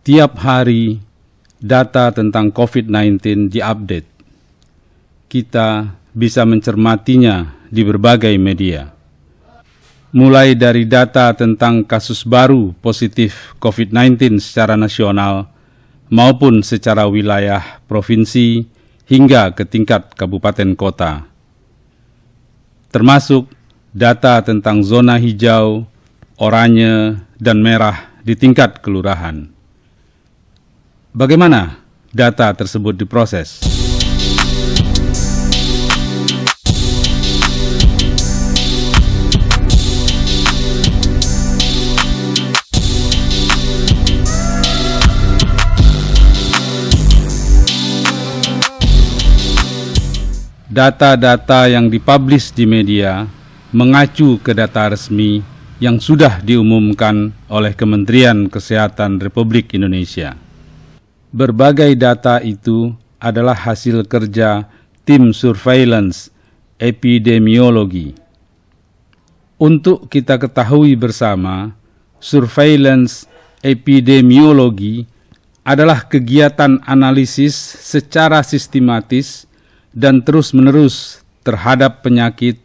Tiap hari, data tentang COVID-19 diupdate. Kita bisa mencermatinya di berbagai media. Mulai dari data tentang kasus baru positif COVID-19 secara nasional maupun secara wilayah provinsi hingga ke tingkat kabupaten kota. Termasuk data tentang zona hijau, oranye, dan merah di tingkat kelurahan. Bagaimana data tersebut diproses? Data-data yang dipublish di media mengacu ke data resmi yang sudah diumumkan oleh Kementerian Kesehatan Republik Indonesia. Berbagai data itu adalah hasil kerja tim surveillance epidemiologi. Untuk kita ketahui bersama, surveillance epidemiologi adalah kegiatan analisis secara sistematis dan terus-menerus terhadap penyakit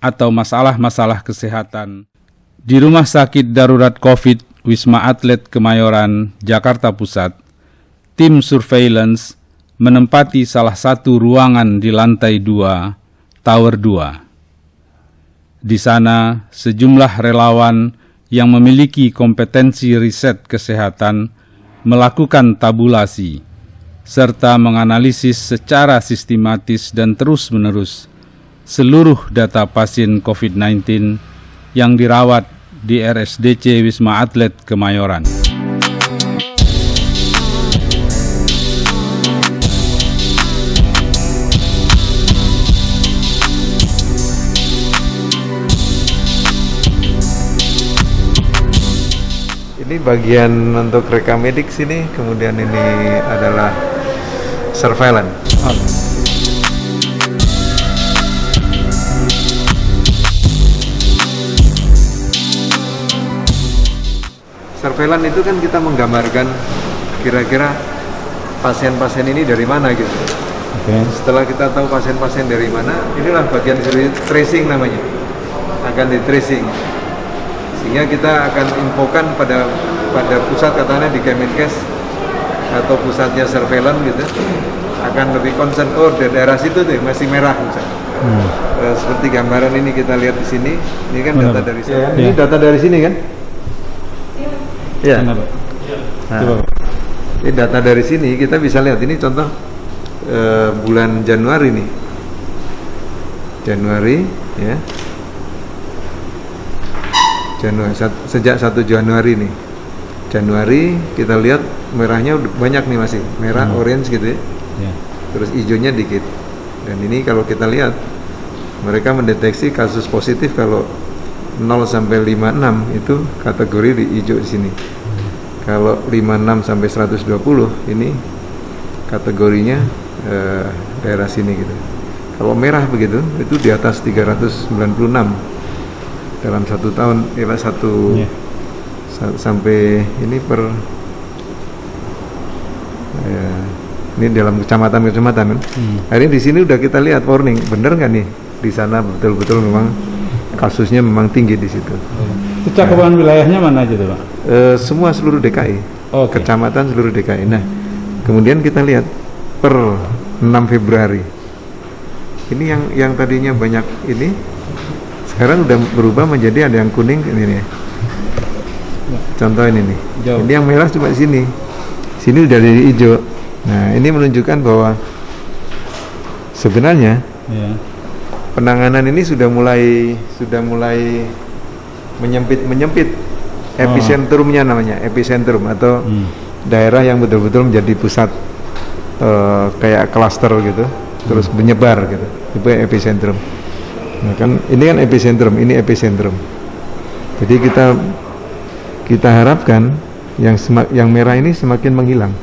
atau masalah-masalah kesehatan di Rumah Sakit Darurat COVID Wisma Atlet Kemayoran, Jakarta Pusat. Tim surveillance menempati salah satu ruangan di lantai 2, Tower 2. Di sana, sejumlah relawan yang memiliki kompetensi riset kesehatan melakukan tabulasi serta menganalisis secara sistematis dan terus-menerus seluruh data pasien COVID-19 yang dirawat di RSDC Wisma Atlet Kemayoran. Ini bagian untuk rekamedik sini, kemudian ini adalah surveillance. Surveillance itu kan kita menggambarkan kira-kira pasien-pasien ini dari mana gitu. Okay. Setelah kita tahu pasien-pasien dari mana, inilah bagian tracing namanya. Akan di tracing. Sehingga kita akan infokan pada pusat, katanya di Kemenkes atau pusatnya surveillance gitu, akan lebih concern, oh di daerah situ deh masih merah misalnya. Seperti gambaran ini kita lihat di sini, ini kan data dari sini. Ya. Ini data dari sini kan? Iya. Nah, ini data dari sini kita bisa lihat, ini contoh bulan Januari nih. Januari ya. Sejak 1 Januari nih. Januari kita lihat merahnya banyak nih masih, merah, orange gitu ya. Terus hijaunya dikit. Dan ini kalau kita lihat mereka mendeteksi kasus positif kalau 0 sampai 56 itu kategori di hijau di sini. Kalau 56 sampai 120 ini kategorinya daerah sini gitu. Kalau merah begitu itu di atas 396 dalam 1 tahun, sampai ini ini dalam kecamatan kan. Hari ini di sini udah kita lihat warning, bener nggak nih di sana betul-betul memang kasusnya memang tinggi di situ. Itu cakupan wilayahnya mana aja tuh, Pak? Semua seluruh DKI, kecamatan seluruh DKI. Nah, kemudian kita lihat per 6 Februari ini yang tadinya banyak ini sekarang udah berubah menjadi ada yang kuning ini nih. Contoh ini nih. Jauh. Ini yang merah cuma di sini. Sini udah dari hijau. Nah, ini menunjukkan bahwa sebenarnya penanganan ini sudah mulai menyempit epicentrumnya namanya, epicentrum atau daerah yang betul-betul menjadi pusat kayak klaster gitu, terus menyebar gitu. Itu epicentrum. Nah, kan ini kan epicentrum, ini epicentrum. Jadi kita harapkan yang merah ini semakin menghilang.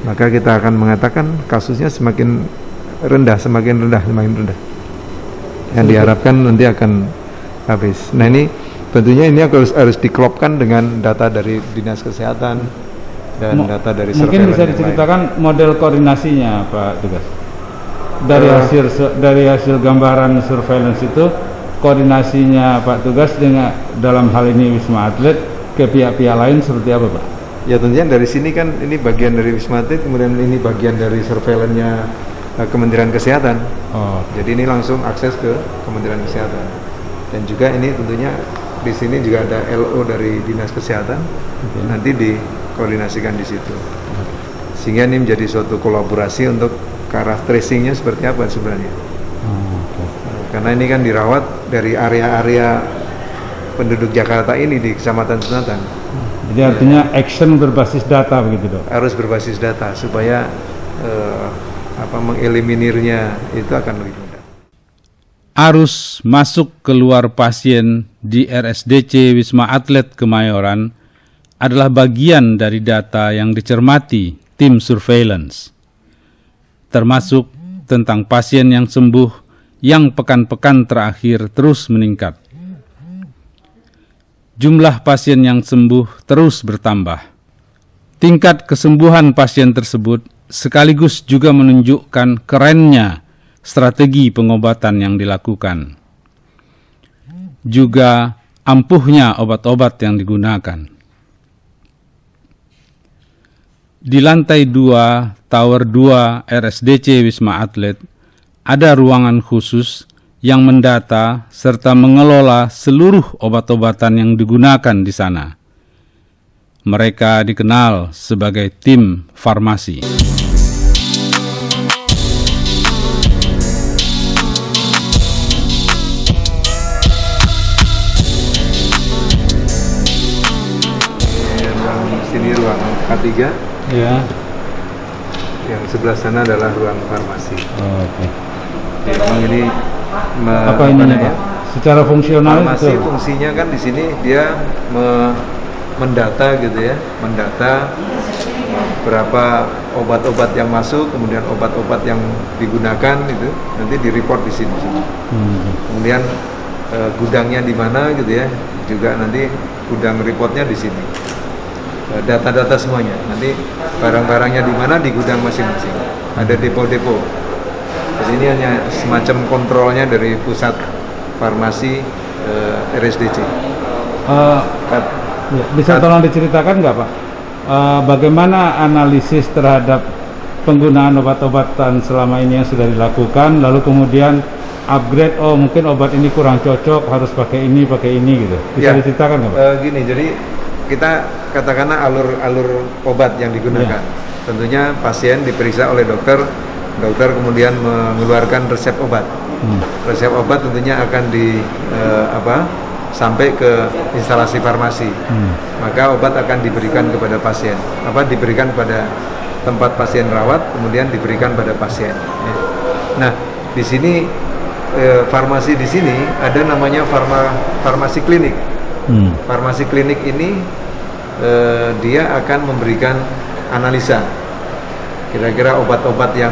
Maka kita akan mengatakan kasusnya semakin rendah. Yang diharapkan nanti akan habis. Nah, ini tentunya ini harus diklopkan dengan data dari Dinas Kesehatan, dan data dari mungkin surveillance bisa yang diceritakan model koordinasinya Pak Tugas dari hasil gambaran surveillance itu, koordinasinya Pak Tugas dengan dalam hal ini Wisma Atlet ke pihak-pihak lain seperti apa Pak? Ya tentunya dari sini kan ini bagian dari Wisma Atlet, kemudian ini bagian dari surveillance-nya Kementerian Kesehatan. Oh, Jadi ini langsung akses ke Kementerian Kesehatan. Dan juga ini tentunya di sini juga ada LO dari Dinas Kesehatan. Nanti dikoordinasikan di situ. Sehingga ini menjadi suatu kolaborasi untuk ke arah tracing-nya seperti apa sebenarnya. Karena ini kan dirawat dari area-area penduduk Jakarta ini di Kecamatan Sunatan. Jadi artinya action berbasis data begitu Dok? Harus berbasis data supaya mengeliminirnya itu akan lebih mudah. Arus masuk keluar pasien di RSDC Wisma Atlet Kemayoran adalah bagian dari data yang dicermati tim surveillance, termasuk tentang pasien yang sembuh yang pekan-pekan terakhir terus meningkat. Jumlah pasien yang sembuh terus bertambah. Tingkat kesembuhan pasien tersebut sekaligus juga menunjukkan kerennya strategi pengobatan yang dilakukan. Juga ampuhnya obat-obat yang digunakan. Di lantai 2, Tower 2 RSDC Wisma Atlet, ada ruangan khusus yang mendata serta mengelola seluruh obat-obatan yang digunakan di sana. Mereka dikenal sebagai tim farmasi. Sini ruang K3. Ya. Yang sebelah sana adalah ruang farmasi. Oh, oke. Jadi memang ini Apa ininya Pak? Secara fungsional farmasi itu? fungsinya kan di sini dia mendata gitu ya, mendata berapa obat-obat yang masuk, kemudian obat-obat yang digunakan itu nanti di-report di sini. Kemudian gudangnya di mana gitu ya, juga nanti gudang reportnya di sini. Data-data semuanya. Nanti barang-barangnya di mana di gudang masing-masing. Ada depo-depo. Di sini hanya semacam kontrolnya dari pusat farmasi RSDC. Bisa tolong diceritakan nggak Pak? Bagaimana analisis terhadap penggunaan obat-obatan selama ini yang sudah dilakukan, lalu kemudian upgrade, oh mungkin obat ini kurang cocok, harus pakai ini gitu. Bisa diceritakan nggak Pak? Gini, jadi kita katakanlah alur obat yang digunakan. Tentunya pasien diperiksa oleh dokter kemudian mengeluarkan resep obat. Resep obat tentunya akan sampai ke instalasi farmasi. Maka obat akan diberikan kepada pasien. Diberikan pada tempat pasien rawat, kemudian diberikan pada pasien. Nah, di sini farmasi di sini ada namanya farmasi klinik. Farmasi klinik ini dia akan memberikan analisa kira-kira obat-obat yang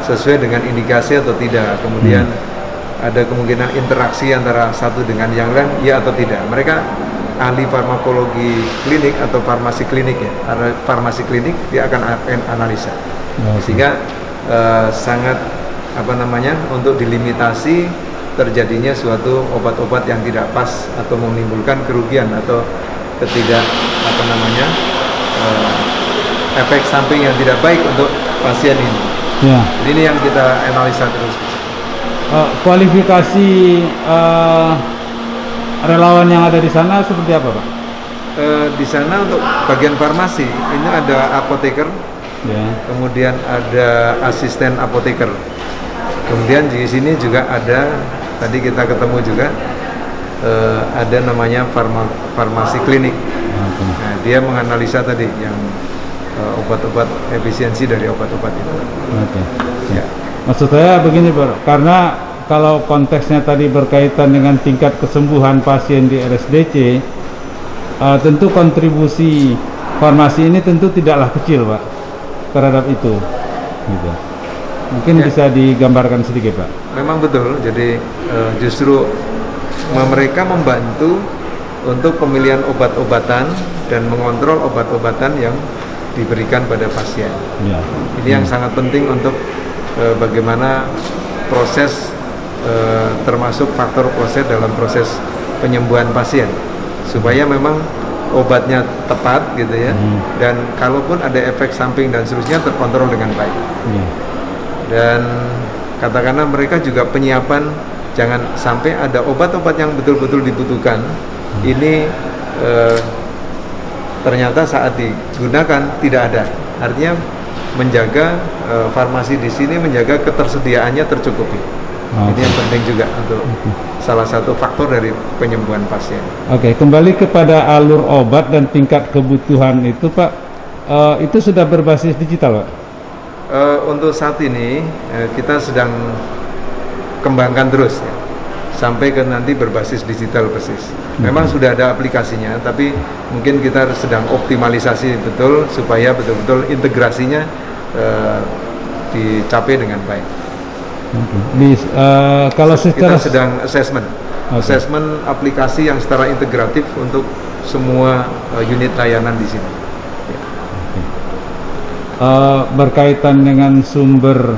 sesuai dengan indikasi atau tidak. Kemudian ada kemungkinan interaksi antara satu dengan yang lain, ya atau tidak. Mereka ahli farmakologi klinik atau farmasi klinik ya. Farmasi klinik dia akan analisa. Sehingga sangat untuk dilimitasi terjadinya suatu obat-obat yang tidak pas atau menimbulkan kerugian atau efek samping yang tidak baik untuk pasien ini. Ya. Jadi ini yang kita analisa terus. Kualifikasi relawan yang ada di sana seperti apa Pak? Di sana untuk bagian farmasi ini ada apoteker, kemudian ada asisten apoteker, kemudian di sini juga ada, tadi kita ketemu juga ada namanya farmasi klinik. Nah, dia menganalisa tadi yang obat-obat, efisiensi dari obat-obat itu. Ya. Maksud saya begini Pak, karena kalau konteksnya tadi berkaitan dengan tingkat kesembuhan pasien di RSDC, tentu kontribusi farmasi ini tentu tidaklah kecil Pak terhadap itu. Gitu. Mungkin bisa digambarkan sedikit Pak. Memang betul, jadi justru mereka membantu untuk pemilihan obat-obatan dan mengontrol obat-obatan yang diberikan pada pasien. Ya. Ini yang sangat penting untuk bagaimana proses termasuk faktor proses dalam proses penyembuhan pasien, supaya memang obatnya tepat gitu ya, dan kalaupun ada efek samping dan seterusnya terkontrol dengan baik. Dan katakanlah mereka juga penyiapan, jangan sampai ada obat-obat yang betul-betul dibutuhkan ini ternyata saat digunakan tidak ada. Artinya menjaga farmasi di sini menjaga ketersediaannya tercukupi. Ini yang penting juga untuk salah satu faktor dari penyembuhan pasien. Oke, kembali kepada alur obat dan tingkat kebutuhan itu Pak, itu sudah berbasis digital Pak? Untuk saat ini kita sedang kembangkan terus ya, sampai ke nanti berbasis digital persis. Memang sudah ada aplikasinya, tapi mungkin kita sedang optimalisasi betul supaya betul-betul integrasinya dicapai dengan baik. Kalau secara kita sedang assessment aplikasi yang secara integratif untuk semua unit layanan di sini. Berkaitan dengan sumber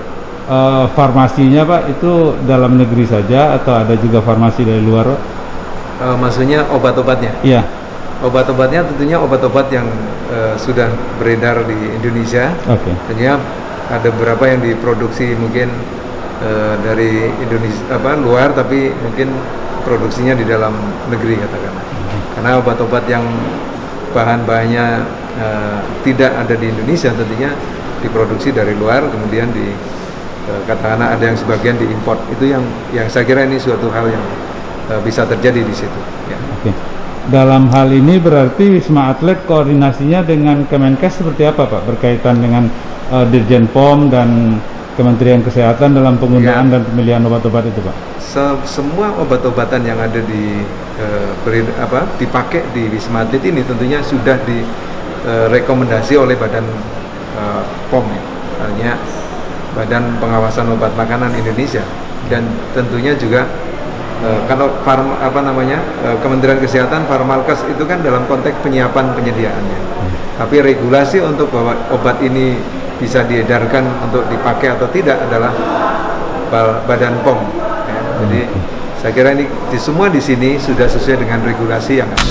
farmasinya Pak, itu dalam negeri saja atau ada juga farmasi dari luar Pak? Maksudnya obat-obatnya? Iya. Obat-obatnya tentunya obat-obat yang sudah beredar di Indonesia. Tentunya ada beberapa yang diproduksi mungkin dari Indonesia luar, tapi mungkin produksinya di dalam negeri katakanlah. Karena obat-obat yang bahan-bahannya tidak ada di Indonesia tentunya diproduksi dari luar, kemudian katakanlah ada yang sebagian diimpor. Itu yang saya kira ini suatu hal yang bisa terjadi di situ. Ya. Dalam hal ini berarti Wisma Atlet koordinasinya dengan Kemenkes seperti apa Pak, berkaitan dengan Dirjen POM dan Kementerian Kesehatan dalam penggunaan dan pemilihan obat-obat itu Pak? Semua obat-obatan yang ada dipakai di Wisma Atlet ini tentunya sudah direkomendasi oleh Badan POM, artinya Badan Pengawasan Obat Makanan Indonesia, dan tentunya juga kalau Kementerian Kesehatan Farmalkes itu kan dalam konteks penyiapan penyediaannya. Tapi regulasi untuk bahwa obat ini bisa diedarkan untuk dipakai atau tidak adalah Badan POM. Ya. Jadi saya kira ini semua di sini sudah sesuai dengan regulasi yang ada.